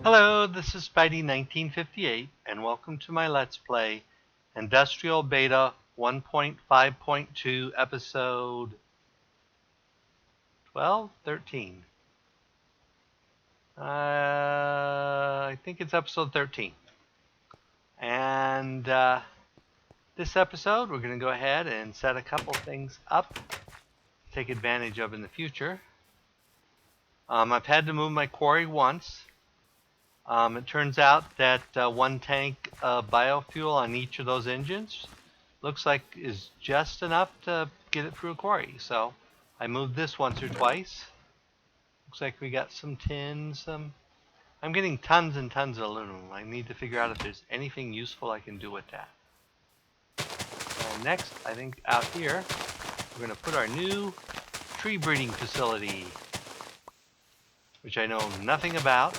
Hello, this is Spidey1958, and welcome to my Let's Play Industrial Beta 1.5.2 episode 13. I think it's episode 13. And this episode, we're going to go ahead and set a couple things up to take advantage of in the future. I've had to move my quarry once. It turns out that one tank of biofuel on each of those engines looks like is just enough to get it through a quarry. So I moved this once or twice. Looks like we got some tin, I'm getting tons and tons of aluminum. I need to figure out if there's anything useful I can do with that. And next, I think out here, we're going to put our new tree breeding facility, which I know nothing about.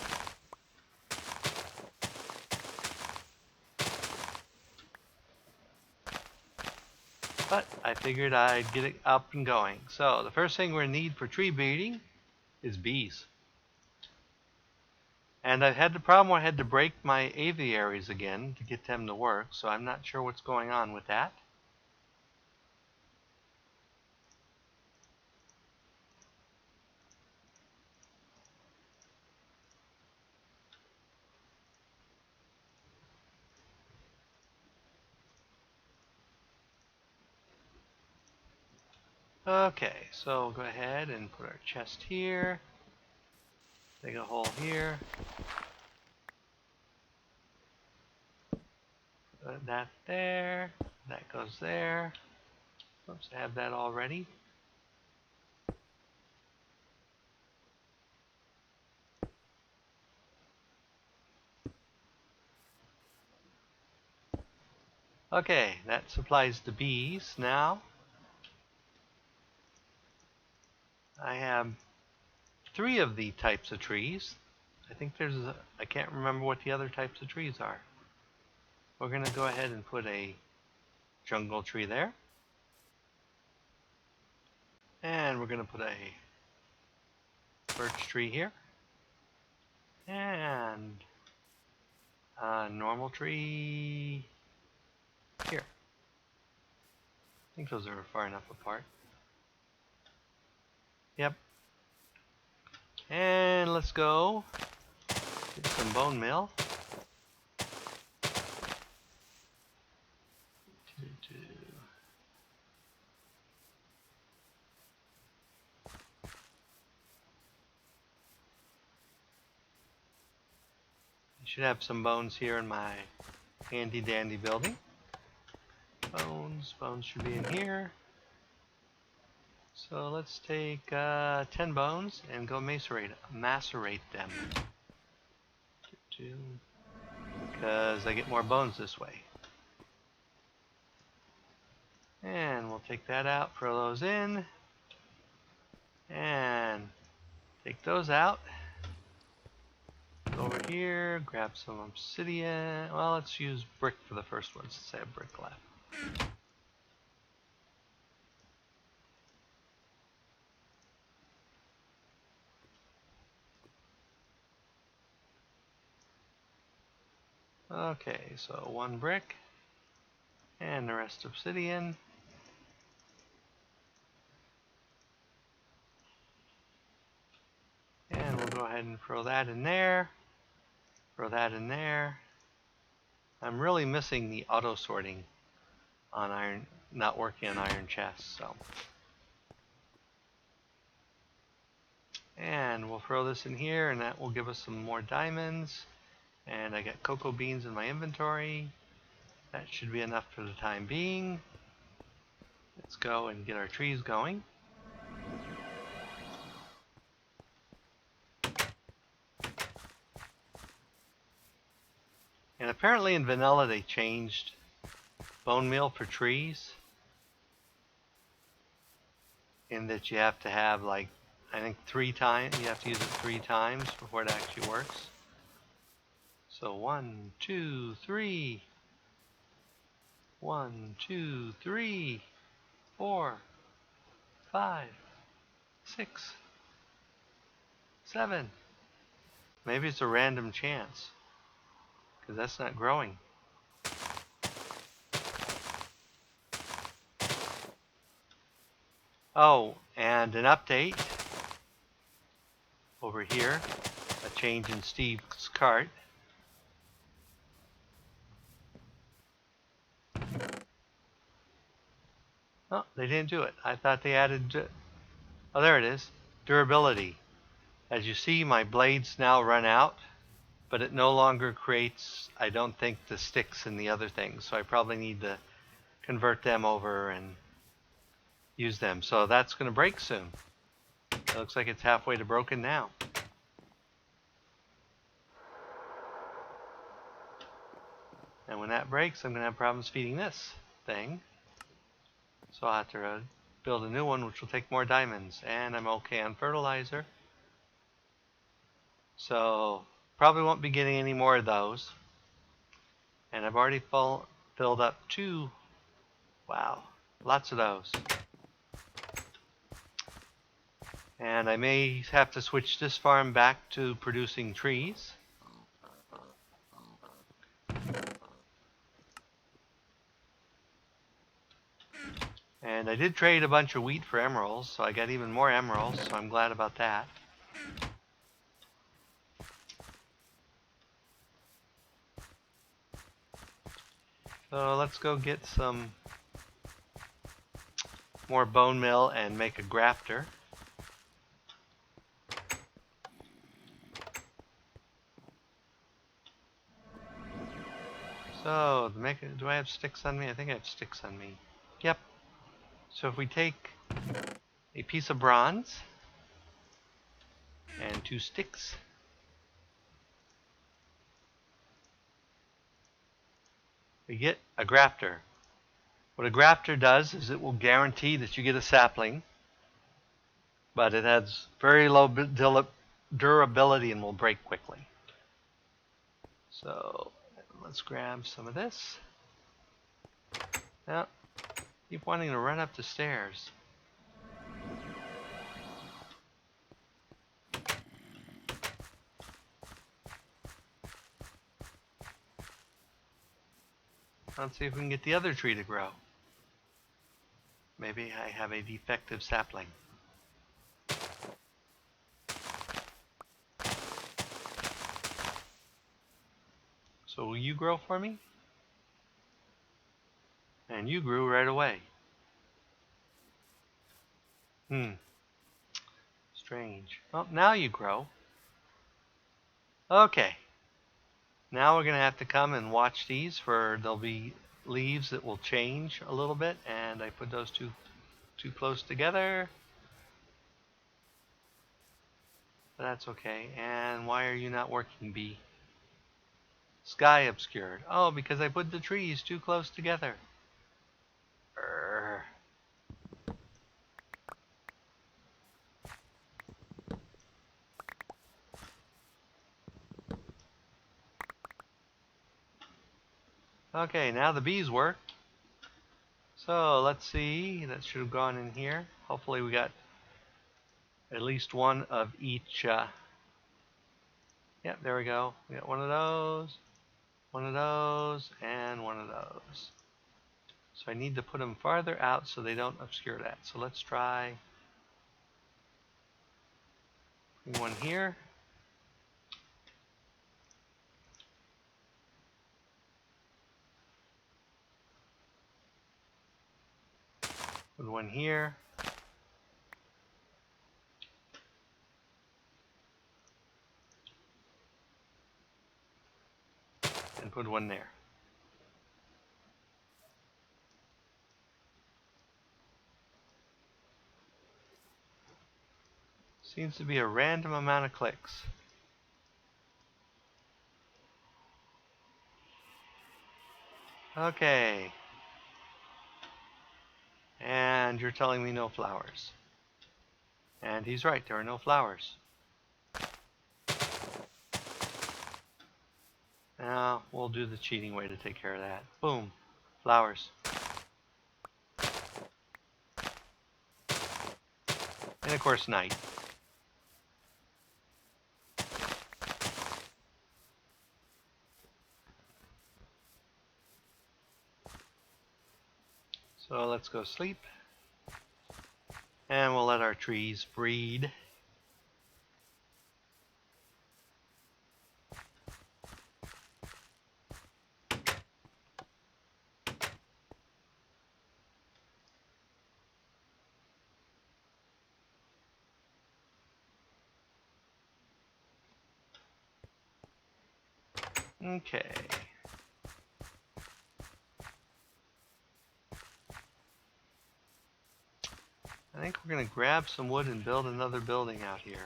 But I figured I'd get it up and going. So the first thing we're going to need for tree breeding is bees. And I've had the problem where I had to break my aviaries again to get them to work, so I'm not sure what's going on with that. Okay, so we'll go ahead and put our chest here. Dig a hole here. Put that there. That goes there. Oops, I have that already. Okay, that supplies the bees. Now, I have 3 of the types of trees. I think I can't remember what the other types of trees are. We're going to go ahead and put a jungle tree there. And we're going to put a birch tree here. And a normal tree here. I think those are far enough apart. Yep. And let's go get some bone meal. I should have some bones here in my handy dandy building. Bones should be in here. So let's take 10 bones and go macerate them. Because I get more bones this way. And we'll take that out, throw those in. And take those out. Go over here, grab some obsidian. Well, let's use brick for the first one since I have brick left. Okay, so 1 brick and the rest obsidian. And we'll go ahead and throw that in there. Throw that in there. I'm really missing the auto sorting on not working on IronChest, so. And we'll throw this in here, and that will give us some more diamonds. And I got cocoa beans in my inventory. That should be enough for the time being. Let's go and get our trees going. And apparently in vanilla they changed bone meal for trees. In that you have to have, like, I think 3 times, you have to use it 3 times before it actually works. So 1, 2, 3. 1, 2, 3, 4, 5, 6, 7, Maybe it's a random chance, because that's not growing. Oh, and an update over here, a change in Steve's cart. Oh, they didn't do it. I thought they added... Oh, there it is. Durability. As you see, my blades now run out, but it no longer creates, I don't think, the sticks and the other things. So I probably need to convert them over and use them. So that's going to break soon. It looks like it's halfway to broken now. And when that breaks, I'm going to have problems feeding this thing. So I'll have to build a new one, which will take more diamonds. And I'm okay on fertilizer. So probably won't be getting any more of those. And I've already filled up 2. Wow, lots of those. And I may have to switch this farm back to producing trees. And I did trade a bunch of wheat for emeralds, so I got even more emeralds, so I'm glad about that. So let's go get some more bone meal and make a grafter. So, do I have sticks on me? I think I have sticks on me. Yep. So if we take a piece of bronze and 2 sticks, we get a grafter. What a grafter does is it will guarantee that you get a sapling, but it has very low durability and will break quickly. So let's grab some of this. Now, keep wanting to run up the stairs. Let's see if we can get the other tree to grow. Maybe I have a defective sapling. So will you grow for me? And you grew right away. Strange. Oh, now you grow. Okay. Now we're going to have to come and watch these for there'll be leaves that will change a little bit, and I put those too close together. But that's okay. And why are you not working, bee? Sky obscured. Oh, because I put the trees too close together. Okay, now the bees work. So let's see, that should have gone in here. Hopefully we got at least one of each. Yep, there we go. We got one of those, and one of those. So I need to put them farther out so they don't obscure that. So let's try one here. Put one here. And put one there. Seems to be a random amount of clicks. Okay. And you're telling me no flowers. And he's right, there are no flowers. Now we'll do the cheating way to take care of that. Boom. Flowers. And of course night. So let's go sleep. And we'll let our trees breed. Okay. I think we're going to grab some wood and build another building out here.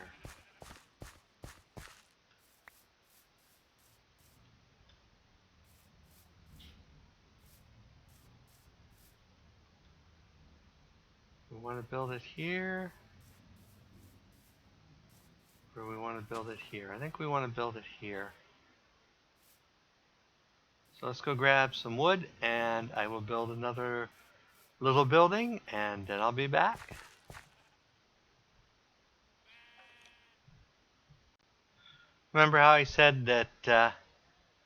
We want to build it here, or we want to build it here. I think we want to build it here. So let's go grab some wood, and I will build another little building, and then I'll be back. Remember how I said that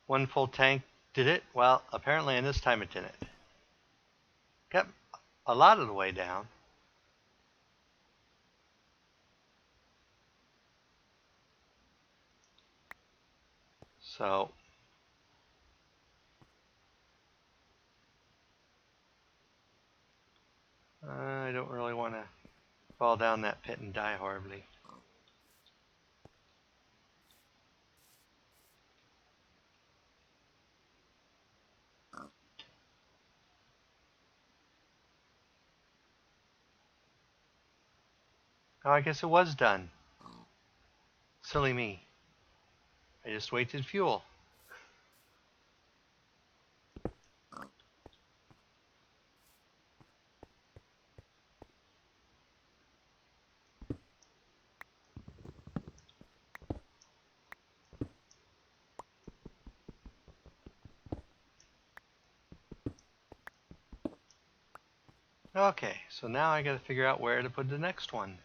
one full tank did it? Well, apparently in this time it didn't. Got a lot of the way down. So I don't really want to fall down that pit and die horribly. Oh, I guess it was done. Silly me. I just wasted fuel. Okay, so now I gotta figure out where to put the next one.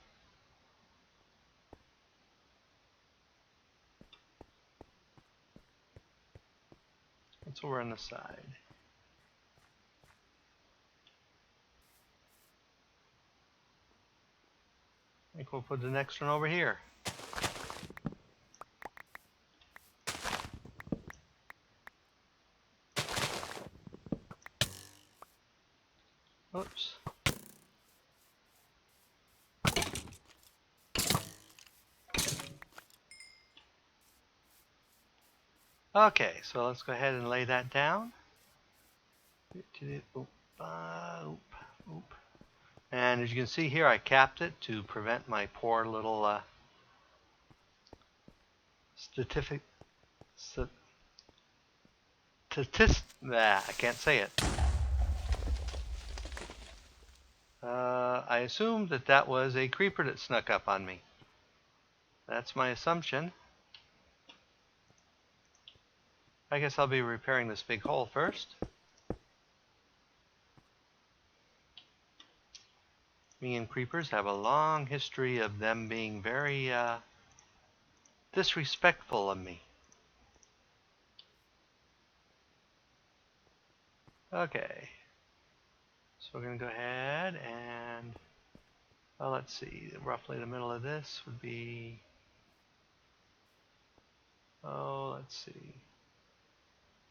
It's over on the side. I think we'll put the next one over here. Oops. Okay, so let's go ahead and lay that down. Oop, oop. And as you can see here, I capped it to prevent my poor little I can't say it. I assumed that that was a creeper that snuck up on me. That's my assumption. I guess I'll be repairing this big hole first. Me and creepers have a long history of them being very disrespectful of me. Okay. So we're going to go ahead and, well, let's see, roughly the middle of this would be, oh, let's see,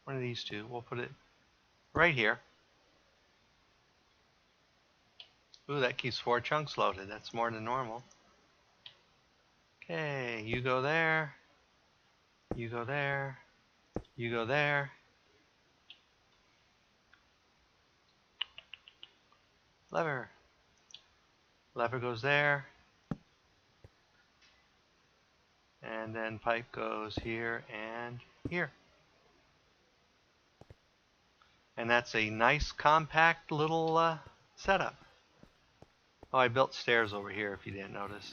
one of these two. We'll put it right here. Ooh, that keeps 4 chunks loaded. That's more than normal. Okay, you go there, you go there, you go there. Lever. Lever goes there. And then pipe goes here and here. And that's a nice compact little setup. Oh, I built stairs over here if you didn't notice.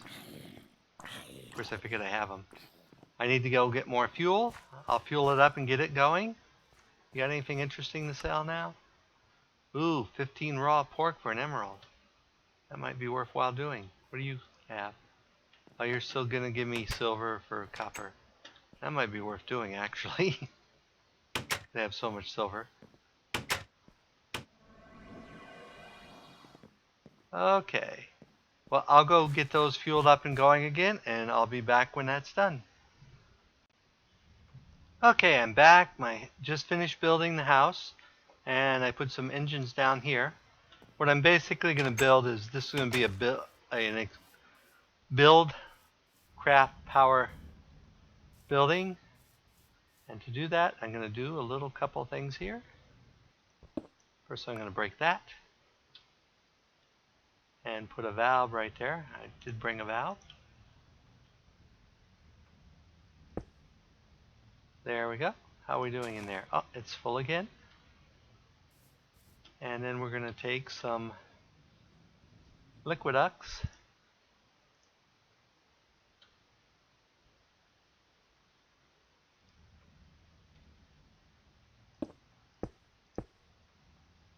Of course, I figured I have them. I need to go get more fuel. I'll fuel it up and get it going. You got anything interesting to sell now? Ooh, 15 raw pork for an emerald. That might be worthwhile doing. What do you have? Oh, you're still going to give me silver for copper. That might be worth doing, actually. They have so much silver. Okay. Well, I'll go get those fueled up and going again, and I'll be back when that's done. Okay, I'm back. I just finished building the house, and I put some engines down here. What I'm basically going to build is this is going to be a BuildCraft power building. And to do that, I'm going to do a little couple things here. First, I'm going to break that and put a valve right there. I did bring a valve. There we go. How are we doing in there? Oh, it's full again. And then we're going to take some liquiducts.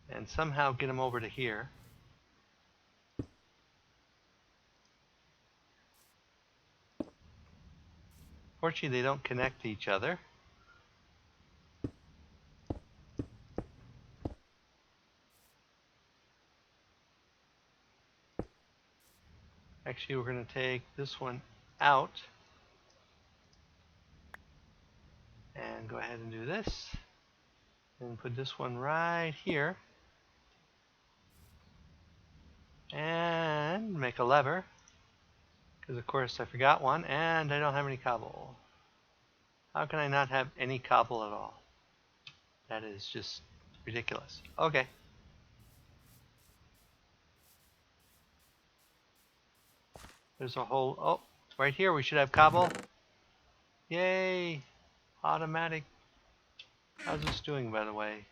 And somehow get them over to here. Fortunately, they don't connect to each other. Actually, we're going to take this one out and go ahead and do this. And put this one right here. And make a lever. Because, of course, I forgot one, and I don't have any cobble. How can I not have any cobble at all? That is just ridiculous. Okay. There's a whole... Oh, right here we should have cobble. Yay! Automatic. How's this doing, by the way?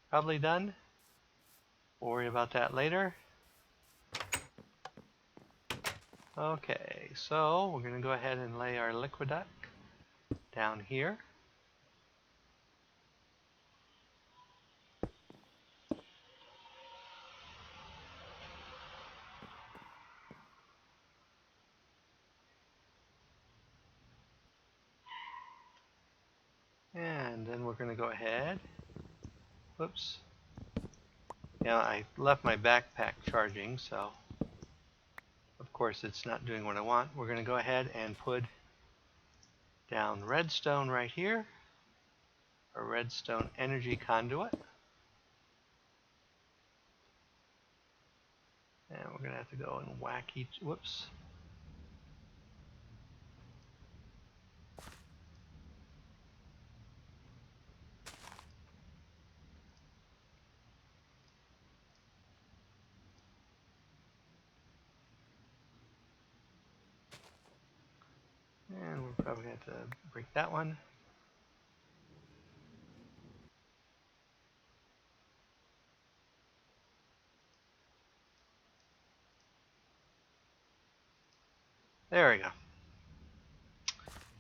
Probably done. We'll worry about that later. Okay, so we're going to go ahead and lay our liquiduct down here. And then we're going to go ahead. Whoops. Yeah, I left my backpack charging, so of course it's not doing what I want. We're going to go ahead and put down redstone right here, a redstone energy conduit. And we're going to have to go and whack each, whoops. And we're probably going to have to break that one. There we go.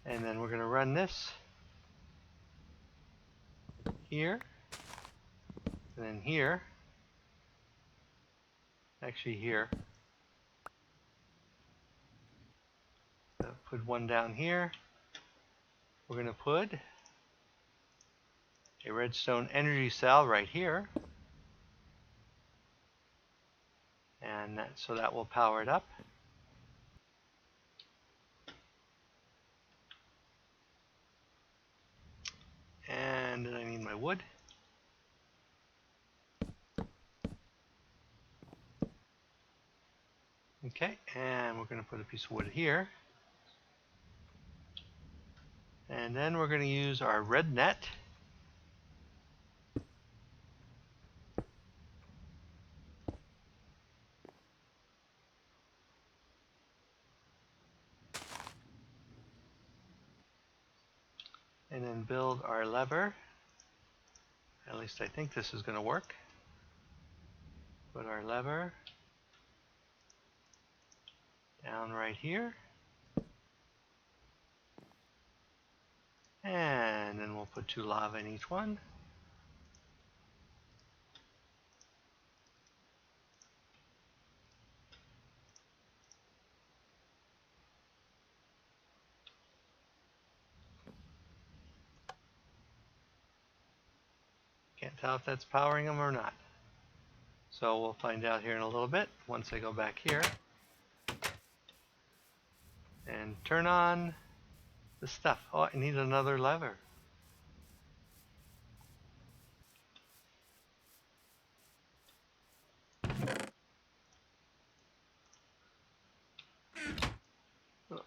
And then we're going to run this here, and then here, actually here. Put one down here. We're going to put a redstone energy cell right here. And so that will power it up. And then I need my wood. Okay, and we're going to put a piece of wood here. And then we're going to use our red net. And then build our lever. At least I think this is going to work. Put our lever down right here. And then we'll put 2 lava in each one. Can't tell if that's powering them or not. So we'll find out here in a little bit once I go back here and turn on the stuff. Oh, I need another lever.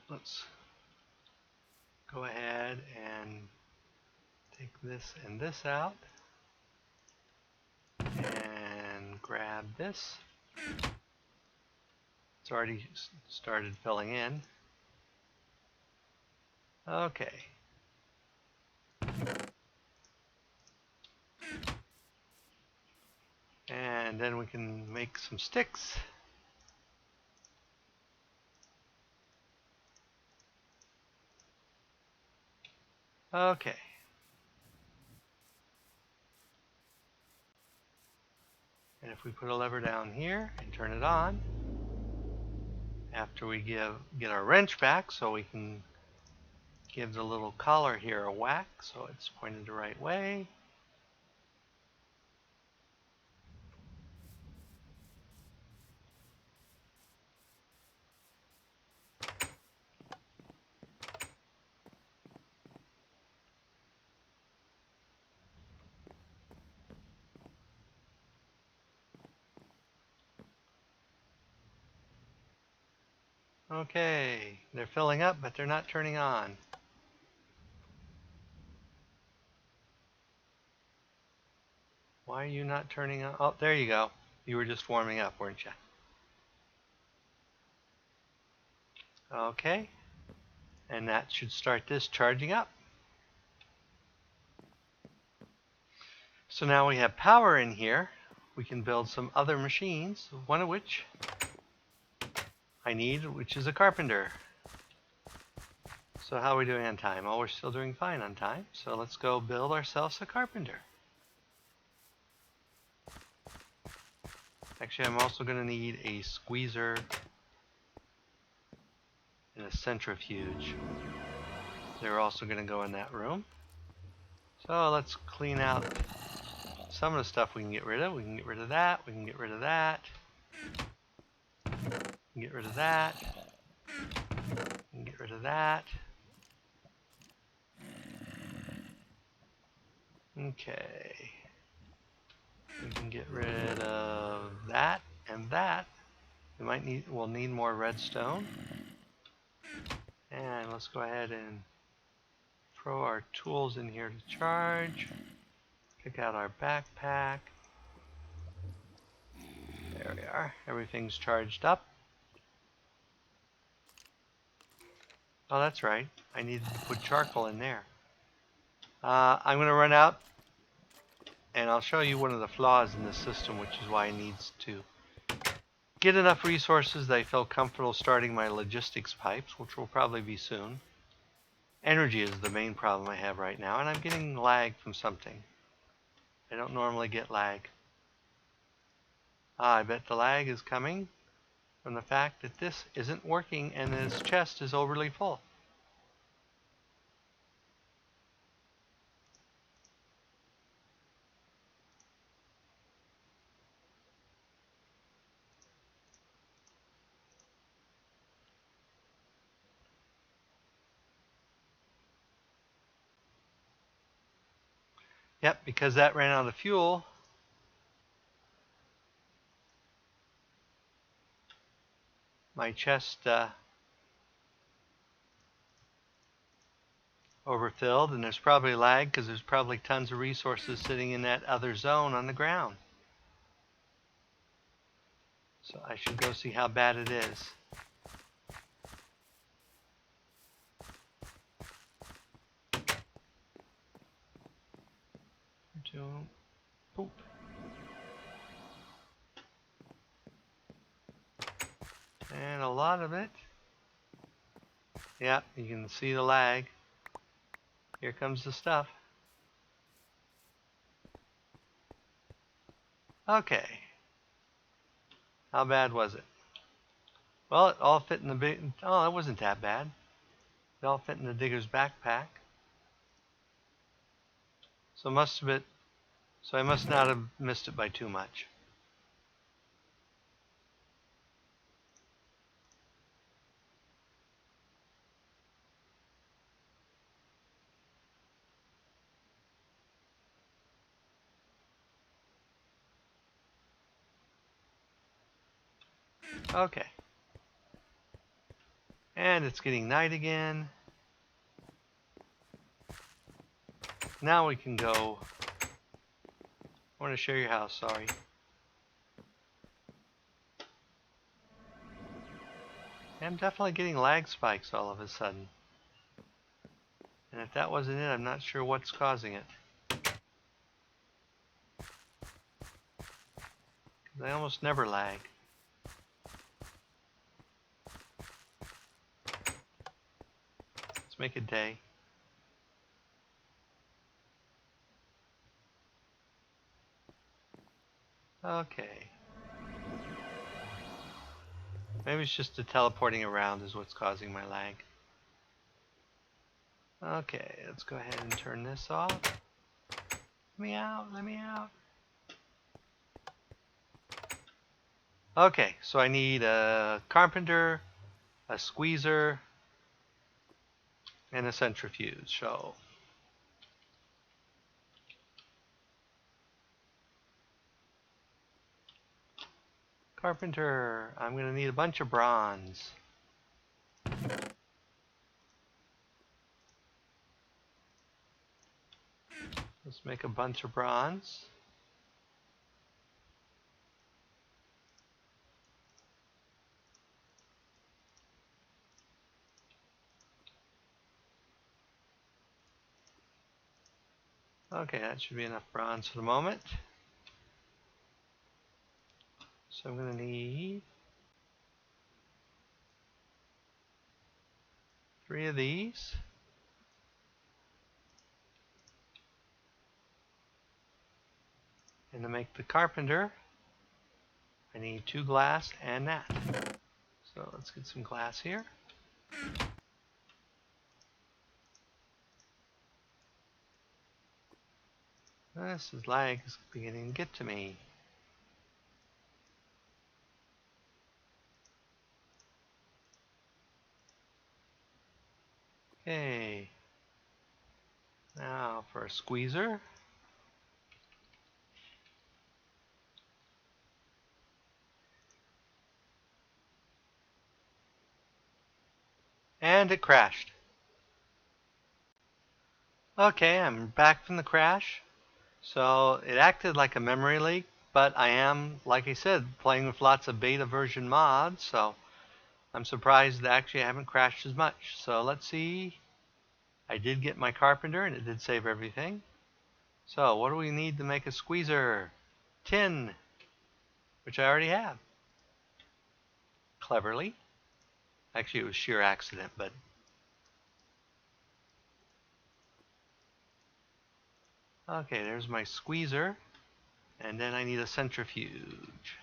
Let's go ahead and take this and this out and grab this. It's already started filling in. Okay. And then we can make some sticks. Okay. And if we put a lever down here and turn it on, after we get our wrench back so we can give the little collar here a whack so it's pointed the right way. Okay, they're filling up, but they're not turning on. Why are you not turning on? Oh, there you go. You were just warming up, weren't you? Okay, and that should start this charging up. So now we have power in here. We can build some other machines, one of which I need, which is a carpenter. So how are we doing on time? Oh, we're still doing fine on time. So let's go build ourselves a carpenter. Actually, I'm also going to need a squeezer and a centrifuge. They're also going to go in that room. So let's clean out some of the stuff we can get rid of. We can get rid of that. We can get rid of that. We can get rid of that. We can get rid of that. Okay. We can get rid of that and that. We'll need more redstone. And let's go ahead and throw our tools in here to charge. Pick out our backpack. There we are. Everything's charged up. Oh, that's right. I need to put charcoal in there. I'm going to run out and I'll show you one of the flaws in this system, which is why I need to get enough resources that I feel comfortable starting my logistics pipes, which will probably be soon. Energy is the main problem I have right now, and I'm getting lag from something. I don't normally get lag. I bet the lag is coming from the fact that this isn't working and this chest is overly full. Yep, because that ran out of fuel. My chest overfilled, and there's probably lag because there's probably tons of resources sitting in that other zone on the ground. So I should go see how bad it is. Boop. And a lot of it. Yep, you can see the lag. Here comes the stuff. Okay. How bad was it? Well, it all fit in the big... Oh, it wasn't that bad. It all fit in the digger's backpack. So I must not have missed it by too much. Okay. And it's getting night again. Now we can go. I want to share your house, sorry. I'm definitely getting lag spikes all of a sudden. And if that wasn't it, I'm not sure what's causing it. I almost never lag. Let's make a day. Okay. Maybe it's just the teleporting around is what's causing my lag. Okay, let's go ahead and turn this off. Let me out, let me out. Okay, so I need a carpenter, a squeezer, and a centrifuge. So carpenter, I'm going to need a bunch of bronze. Let's make a bunch of bronze. Okay, that should be enough bronze for the moment. So I'm going to need 3 of these. And to make the carpenter, I need 2 glass and that. So let's get some glass here. This is lag is beginning to get to me. Okay. Now for a squeezer. And it crashed. Okay, I'm back from the crash. So it acted like a memory leak, but I am, like I said, playing with lots of beta version mods, so I'm surprised that actually I haven't crashed as much. So let's see. I did get my carpenter and it did save everything. So what do we need to make a squeezer? Tin, which I already have. Cleverly. Actually, it was sheer accident, but okay, there's my squeezer. And then I need a centrifuge.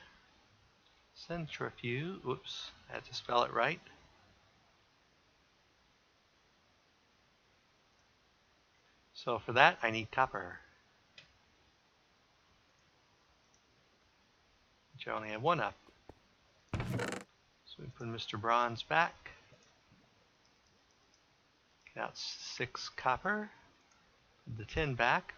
Centrifuge, whoops, I had to spell it right. So for that, I need copper. Which I only have 1 up. So we put Mr. Bronze back. Get out 6 copper. Put the tin back.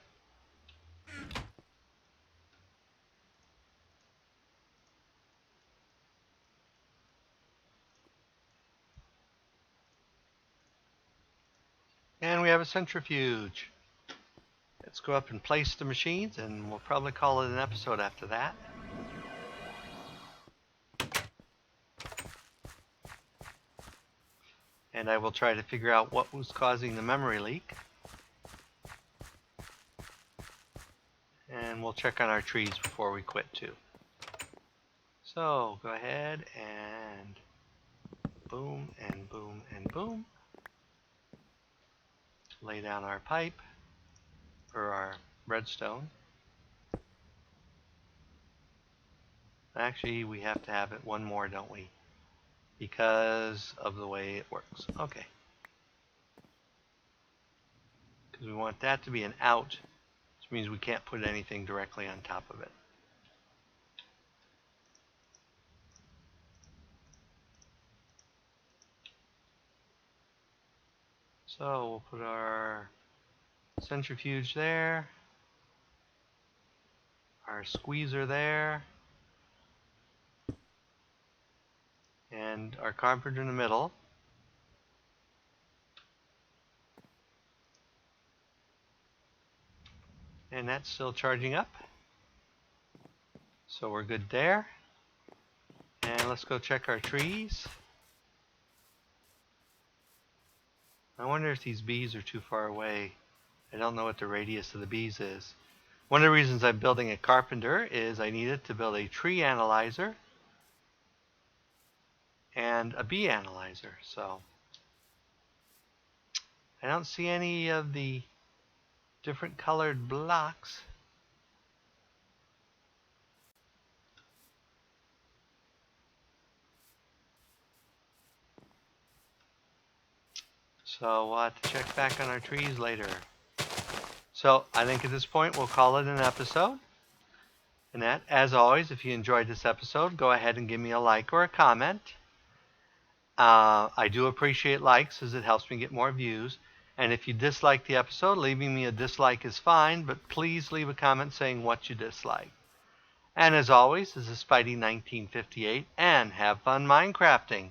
And we have a centrifuge. Let's go up and place the machines, and we'll probably call it an episode after that. And I will try to figure out what was causing the memory leak. And we'll check on our trees before we quit too. So go ahead and boom and boom and boom. Lay down our pipe for our redstone. Actually, we have to have it 1 more, don't we? Because of the way it works. Okay. Because we want that to be an out, which means we can't put anything directly on top of it. So we'll put our centrifuge there, our squeezer there, and our carpenter in the middle. And that's still charging up. So we're good there. And let's go check our trees. I wonder if these bees are too far away. I don't know what the radius of the bees is. One of the reasons I'm building a carpenter is I needed to build a tree analyzer and a bee analyzer. So I don't see any of the different colored blocks. So we'll have to check back on our trees later. So I think at this point we'll call it an episode. And that, as always, if you enjoyed this episode, go ahead and give me a like or a comment. I do appreciate likes as it helps me get more views. And if you dislike the episode, leaving me a dislike is fine, but please leave a comment saying what you dislike. And as always, this is Spidey1958, and have fun Minecrafting!